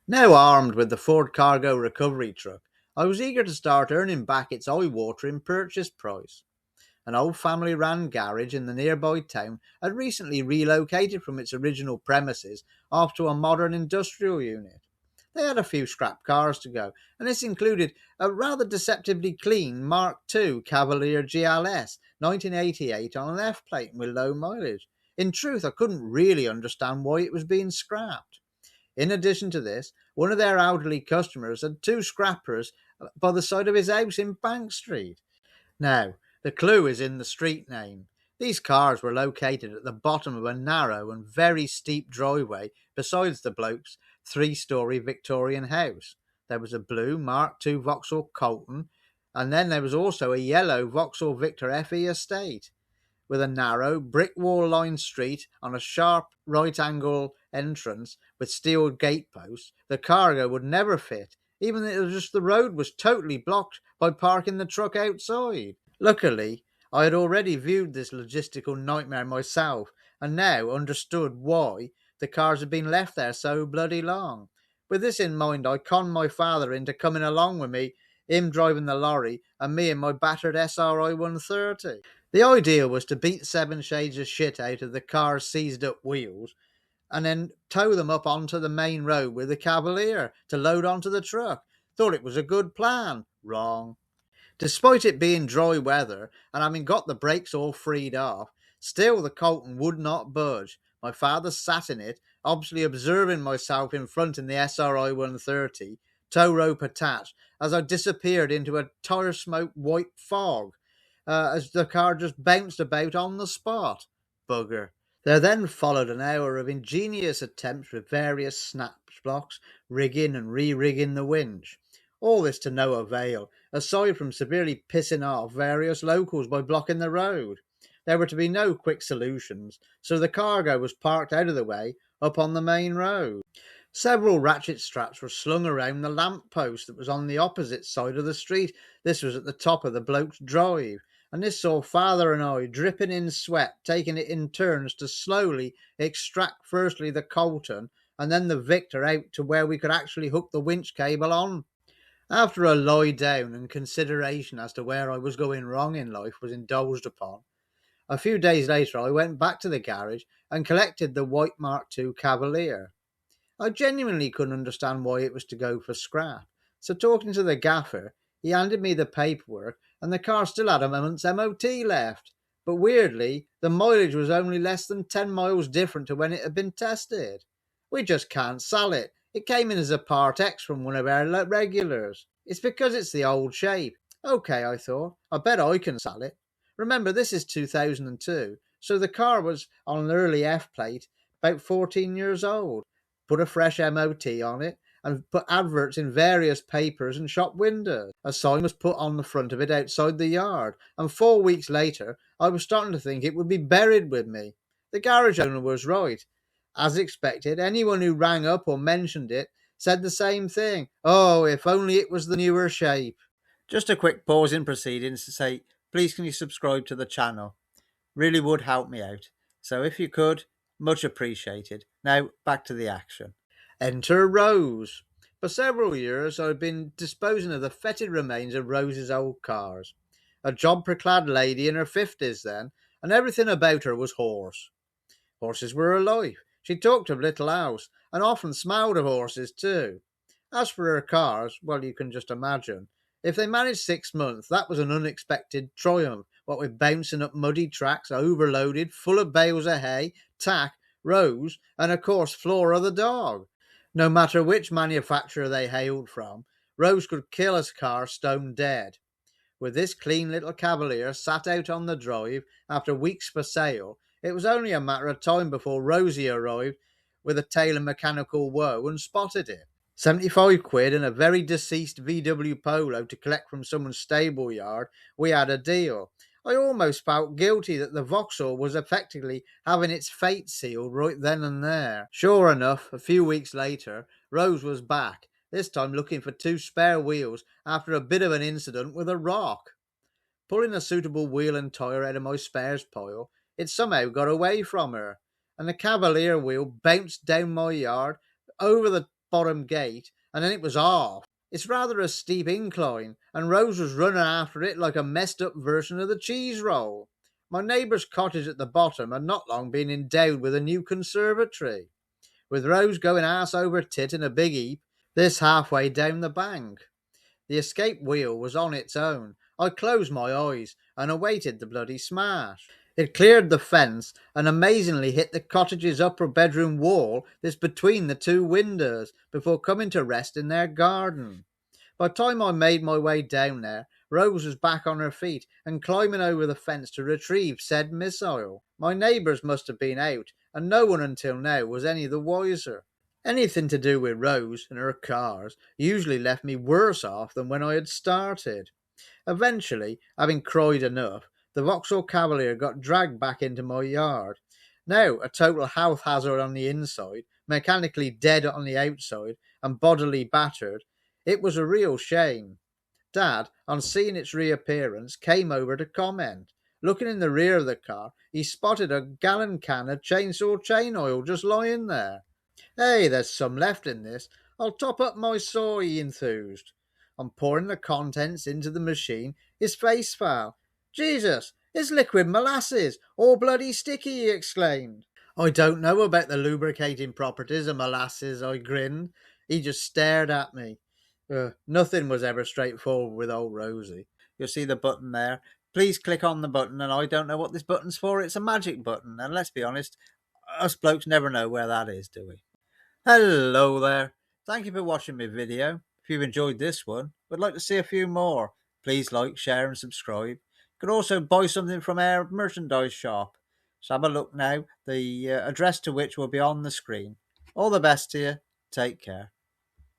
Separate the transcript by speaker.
Speaker 1: Now armed with the Ford Cargo recovery truck, I was eager to start earning back its eye-watering purchase price. An old family-run garage in the nearby town had recently relocated from its original premises off to a modern industrial unit. They had a few scrap cars to go, and this included a rather deceptively clean Mark II Cavalier GLS 1988 on an F plate with low mileage. In truth, I couldn't really understand why it was being scrapped. In addition to this, one of their elderly customers had two scrappers by the side of his house in Bank Street. Now, the clue is in the street name. These cars were located at the bottom of a narrow and very steep driveway besides the bloke's three-storey Victorian house. There was a blue Mark II Vauxhall Colton, and then there was also a yellow Vauxhall Victor FE Estate with a narrow, brick wall lined street on a sharp right angle entrance with steel gateposts. The cargo would never fit. Even just the road was totally blocked by parking the truck outside. Luckily, I had already viewed this logistical nightmare myself and now understood why the cars had been left there so bloody long. With this in mind, I conned my father into coming along with me, him driving the lorry and me in my battered SRI 130. The idea was to beat seven shades of shit out of the car's seized up wheels and then tow them up onto the main road with the Cavalier to load onto the truck. Thought it was a good plan. Wrong. Despite it being dry weather and having got the brakes all freed off, still the Colton would not budge. My father sat in it, obviously observing myself in front in the SRI 130, tow rope attached, as I disappeared into a tire smoke white fog, as the car just bounced about on the spot. Bugger. There then followed an hour of ingenious attempts with various snap blocks, rigging and re-rigging the winch. All this to no avail, aside from severely pissing off various locals by blocking the road. There were to be no quick solutions, so the cargo was parked out of the way up on the main road. Several ratchet straps were slung around the lamp post that was on the opposite side of the street. This was at the top of the bloke's drive, and this saw father and I dripping in sweat, taking it in turns to slowly extract firstly the Colton and then the Victor out to where we could actually hook the winch cable on. After a lie down and consideration as to where I was going wrong in life was indulged upon, a few days later I went back to the garage and collected the white Mark II Cavalier. I genuinely couldn't understand why it was to go for scrap, so talking to the gaffer, he handed me the paperwork and the car still had a month's MOT left. But weirdly, the mileage was only less than 10 miles different to when it had been tested. We just can't sell it. It came in as a Part X from one of our regulars. It's because it's the old shape. Okay, I thought, I bet I can sell it. Remember, this is 2002, so the car was on an early F plate, about 14 years old. Put a fresh MOT on it, and put adverts in various papers and shop windows. A sign was put on the front of it outside the yard, and 4 weeks later, I was starting to think it would be buried with me. The garage owner was right. As expected, anyone who rang up or mentioned it said the same thing. Oh, if only it was the newer shape. Just a quick pause in proceedings to say, please can you subscribe to the channel? Really would help me out. So if you could, much appreciated. Now, back to the action. Enter Rose. For several years, I've been disposing of the fetid remains of Rose's old cars. A jobber-clad lady in her 50s then, and everything about her was horse. Horses were her life. She talked of little else, and often smiled of horses too. As for her cars, well, you can just imagine. If they managed 6 months, that was an unexpected triumph, what with bouncing up muddy tracks, overloaded, full of bales of hay, tack, Rose, and of course Flora the dog. No matter which manufacturer they hailed from, Rose could kill a car stone dead. With this clean little Cavalier sat out on the drive after weeks for sale, it was only a matter of time before Rosie arrived with a tale of mechanical woe and spotted it. 75 quid and a very deceased VW Polo to collect from someone's stable yard, we had a deal. I almost felt guilty that the Vauxhall was effectively having its fate sealed right then and there. Sure enough, a few weeks later, Rose was back, this time looking for two spare wheels after a bit of an incident with a rock. Pulling a suitable wheel and tyre out of my spares pile, it somehow got away from her, and the Cavalier wheel bounced down my yard, over the bottom gate, and then it was off. It's rather a steep incline, and Rose was running after it like a messed up version of the cheese roll. My neighbour's cottage at the bottom had not long been endowed with a new conservatory, with Rose going ass over tit in a big heap, this halfway down the bank. The escape wheel was on its own. I closed my eyes and awaited the bloody smash. It cleared the fence and amazingly hit the cottage's upper bedroom wall that's between the two windows before coming to rest in their garden. By the time I made my way down there, Rose was back on her feet and climbing over the fence to retrieve said missile. My neighbours must have been out, and no one until now was any the wiser. Anything to do with Rose and her cars usually left me worse off than when I had started. Eventually, having cried enough, the Vauxhall Cavalier got dragged back into my yard. Now a total health hazard on the inside, mechanically dead on the outside, and bodily battered, it was a real shame. Dad, on seeing its reappearance, came over to comment. Looking in the rear of the car, he spotted a gallon can of chainsaw chain oil just lying there. Hey, there's some left in this. I'll top up my saw, he enthused. On pouring the contents into the machine, his face fell. Jesus, it's liquid molasses, all bloody sticky, he exclaimed. I don't know about the lubricating properties of molasses, I grinned. He just stared at me. Nothing was ever straightforward with old Rosie. You'll see the button there. Please click on the button, and I don't know what this button's for. It's a magic button, and let's be honest, us blokes never know where that is, do we? Hello there. Thank you for watching my video. If you've enjoyed this one, would like to see a few more, please like, share and subscribe. You could also buy something from our merchandise shop. So have a look now, the address to which will be on the screen. All the best to you. Take care.